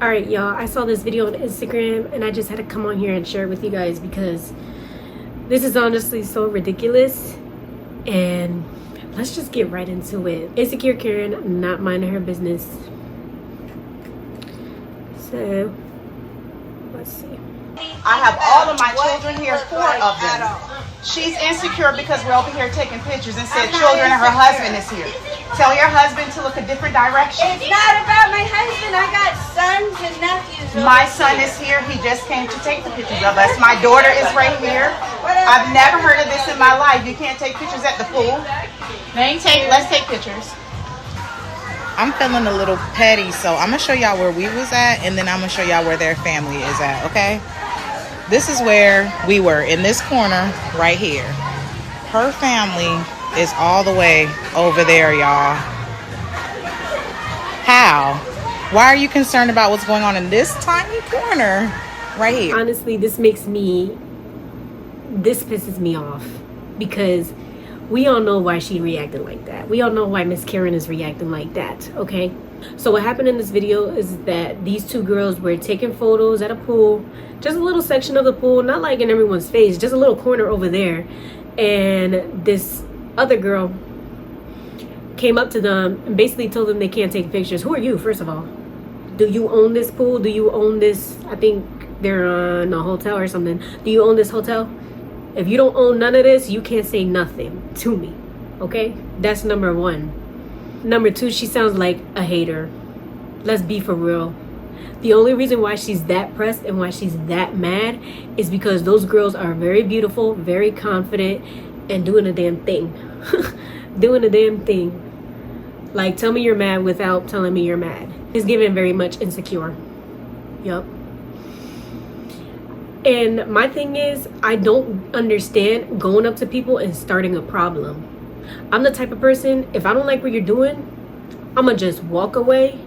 Alright, y'all, I saw this video on Instagram and I just had to come on here and share it with you guys because this is honestly so ridiculous. And let's just get right into it. Insecure Karen not minding her business. So let's see. I have all of my children here, 4 of them. She's insecure because we're over here taking pictures and said children and her husband is here. Tell your husband to look a different direction. It's not about my husband. I got sons and nephews. My son is here. He just came to take the pictures of us. My daughter is right here. I've never heard of this in my life. You can't take pictures at the pool. Let's take pictures. I'm feeling a little petty, so I'm gonna show y'all where we was at, and then I'm gonna show y'all where their family is at, okay? This is where we were, in this corner right here. Her family is all the way over there, y'all. How? Why are you concerned about what's going on in this tiny corner right here? Honestly, this pisses me off because we all know why she reacted like that. We all know why Miss Karen is reacting like that, okay? So what happened in this video is that these 2 girls were taking photos at a pool, just a little section of the pool, not like in everyone's face, just a little corner over there. And this other girl came up to them and basically told them they can't take pictures. Who are you, first of all? Do you own this pool? Do you own this? I think they're in a hotel or something. Do you own this hotel? If you don't own none of this, you can't say nothing to me, okay? That's number 1. Number 2, she sounds like a hater. Let's be for real. The only reason why she's that pressed and why she's that mad is because those girls are very beautiful, very confident, and doing a damn thing. Doing a damn thing. Like, tell me you're mad without telling me you're mad. It's given very much insecure. Yup. And my thing is, I don't understand going up to people and starting a problem. I'm the type of person, if I don't like what you're doing, I'm gonna just walk away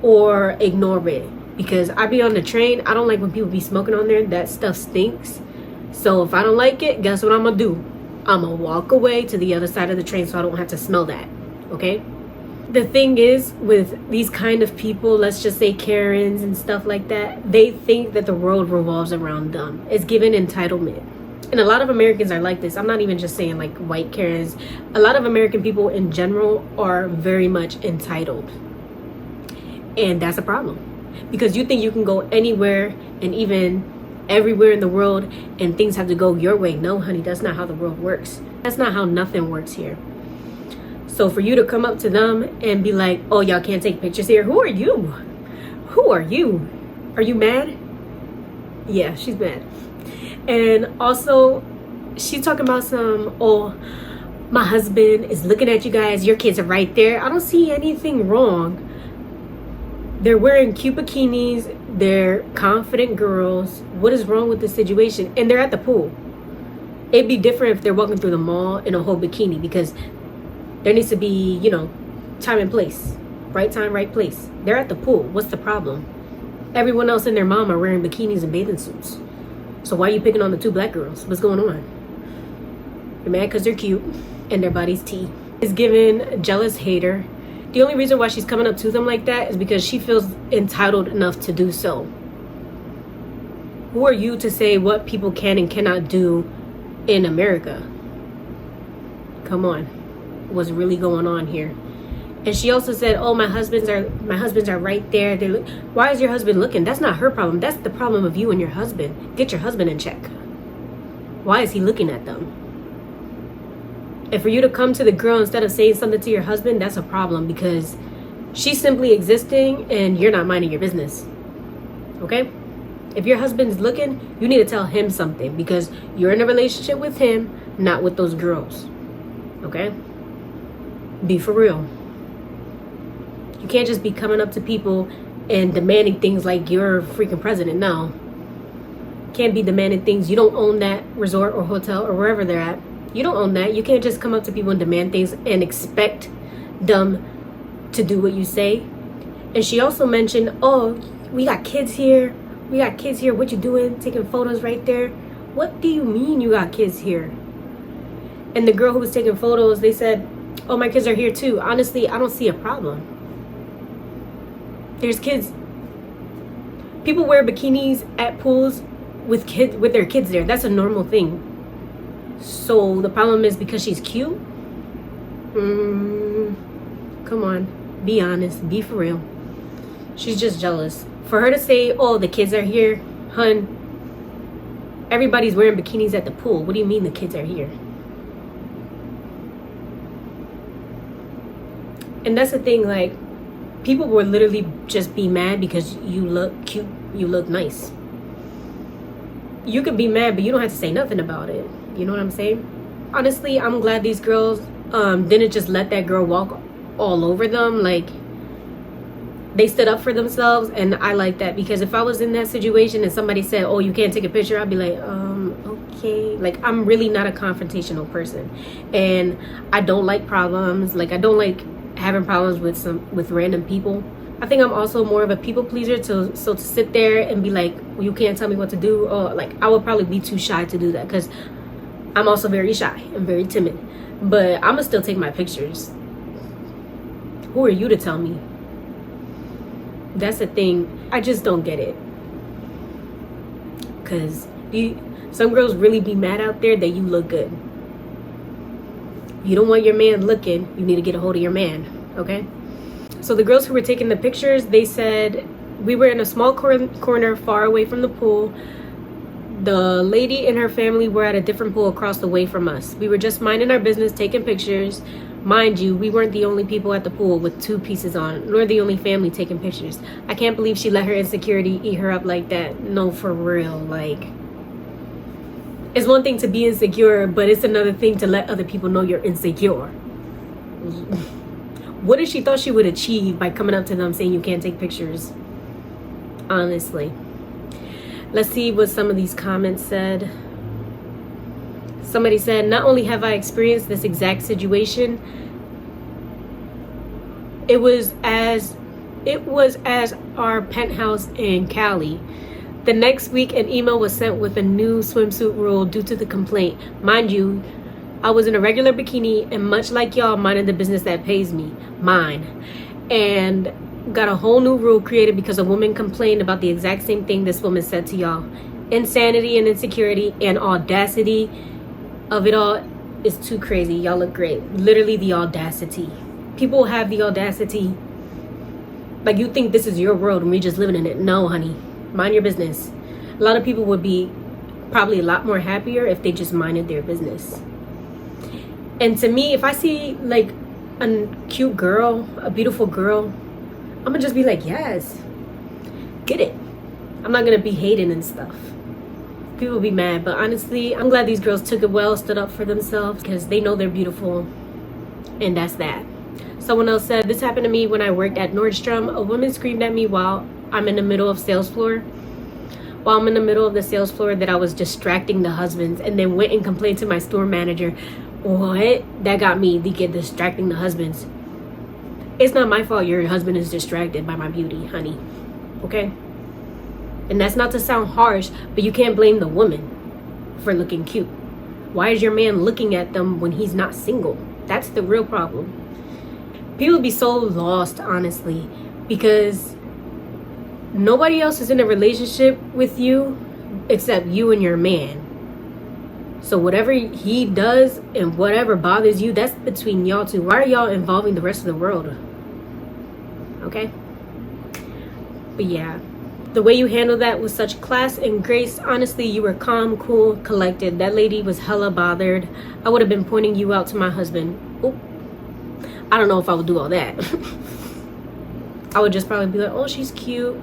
or ignore it. Because I be on the train, I don't like when people be smoking on there. That stuff stinks. So if I don't like it, guess what I'm gonna do? I'm gonna walk away to the other side of the train so I don't have to smell that, okay? The thing is, with these kind of people, let's just say Karens and stuff like that, they think that the world revolves around them. It's given entitlement. And a lot of Americans are like this. I'm not even just saying like white Karens. A lot of American people in general are very much entitled. And that's a problem. Because you think you can go anywhere and even everywhere in the world and things have to go your way. No, honey, that's not how the world works. That's not how nothing works here. So for you to come up to them and be like, oh, y'all can't take pictures here. Who are you? Who are you? Are you mad? Yeah, she's mad. And also, she's talking about oh, my husband is looking at you guys. Your kids are right there. I don't see anything wrong. They're wearing cute bikinis. They're confident girls. What is wrong with the situation? And they're at the pool. It'd be different if they're walking through the mall in a whole bikini, because there needs to be, you know, time and place. Right time, right place. They're at the pool. What's the problem? Everyone else and their mom are wearing bikinis and bathing suits. So why are you picking on the 2 black girls? What's going on? You're mad because they're cute and their body's tea. It's given jealous hater. The only reason why she's coming up to them like that is because she feels entitled enough to do so. Who are you to say what people can and cannot do in America? Come on. What's really going on here? And she also said, oh, my husbands are right there. Why is your husband looking? That's not her problem. That's the problem of you and your husband. Get your husband in check. Why is he looking at them? And for you to come to the girl instead of saying something to your husband, that's a problem, because she's simply existing and you're not minding your business. Okay? If your husband's looking, you need to tell him something, because you're in a relationship with him, not with those girls. Okay? Be for real. You can't just be coming up to people and demanding things like you're freaking president. No. Can't be demanding things. You don't own that resort or hotel or wherever they're at. You don't own that. You can't just come up to people and demand things and expect them to do what you say. And she also mentioned, oh, we got kids here. We got kids here. What you doing? Taking photos right there. What do you mean you got kids here? And the girl who was taking photos, they said, oh, my kids are here too. Honestly, I don't see a problem. There's kids People wear bikinis at pools with their kids there. That's a normal thing. So the problem is because she's cute? Come on, be honest, be for real. She's just jealous. For her to say, oh, the kids are here, hun, everybody's wearing bikinis at the pool. What do you mean the kids are here? And that's the thing, like, people will literally just be mad because you look cute, you look nice. You could be mad, but you don't have to say nothing about it. You know what I'm saying? Honestly, I'm glad these girls didn't just let that girl walk all over them. Like, they stood up for themselves, and I like that, because if I was in that situation and somebody said, oh, you can't take a picture, I'd be like, okay. Like, I'm really not a confrontational person, and I don't like problems. Like, I don't like having problems with random people. I think I'm also more of a people pleaser, so to sit there and be like, well, you can't tell me what to do, or like, I would probably be too shy to do that, because I'm also very shy and very timid. But I'm gonna still take my pictures. Who are you to tell me? That's the thing. I just don't get it. Because some girls really be mad out there that you look good. If you don't want your man looking, you need to get a hold of your man, okay? So the girls who were taking the pictures, they said, we were in a small corner far away from the pool. The lady and her family were at a different pool across the way from us. We were just minding our business, taking pictures. Mind you, we weren't the only people at the pool with two pieces on, nor the only family taking pictures. I can't believe she let her insecurity eat her up like that. No, for real. Like, it's one thing to be insecure, but it's another thing to let other people know you're insecure. What did she thought she would achieve by coming up to them saying you can't take pictures? Honestly. Let's see what some of these comments said. Somebody said, not only have I experienced this exact situation, it was as our penthouse in Cali. The next week, an email was sent with a new swimsuit rule due to the complaint. Mind you, I was in a regular bikini, and much like y'all, minding the business that pays me, mine, and got a whole new rule created because a woman complained about the exact same thing this woman said to y'all. Insanity and insecurity and audacity of it all is too crazy. Y'all look great. Literally the audacity. People have the audacity. Like, you think this is your world and we're just living in it. No, honey. Mind your business. A lot of people would be probably a lot more happier if they just minded their business. And to me, if I see like a cute girl, a beautiful girl, I'm gonna just be like, yes, get it. I'm not gonna be hating and stuff. People be mad, but honestly, I'm glad these girls took it well, stood up for themselves, because they know they're beautiful, and that's that. Someone else said, this happened to me when I worked at Nordstrom. A woman screamed at me while I'm in the middle of sales floor. While I'm in the middle of the sales floor, that I was distracting the husbands, and then went and complained to my store manager. What? That got me to get distracting the husbands. It's not my fault your husband is distracted by my beauty, honey. Okay? And that's not to sound harsh, but you can't blame the woman for looking cute. Why is your man looking at them when he's not single? That's the real problem. People be so lost, honestly, because nobody else is in a relationship with you except you and your man. So whatever he does and whatever bothers you, that's between y'all two. Why are y'all involving the rest of the world? Okay? But yeah, the way you handled that with such class and grace, honestly, you were calm, cool, collected. That lady was hella bothered. I would have been pointing you out to my husband. Oh, I don't know if I would do all that. I would just probably be like, oh, she's cute.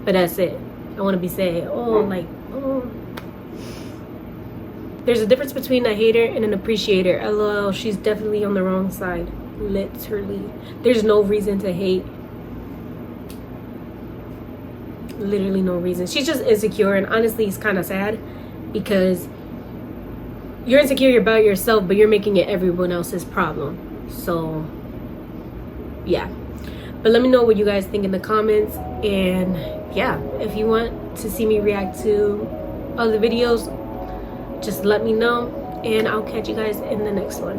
But that's it. I want to be saying, oh, like, oh. There's a difference between a hater and an appreciator. LOL, she's definitely on the wrong side. Literally. There's no reason to hate. Literally no reason. She's just insecure, and honestly, it's kind of sad because you're insecure about yourself, but you're making it everyone else's problem. So, yeah. But let me know what you guys think in the comments, and yeah, if you want to see me react to other videos, just let me know, and I'll catch you guys in the next one.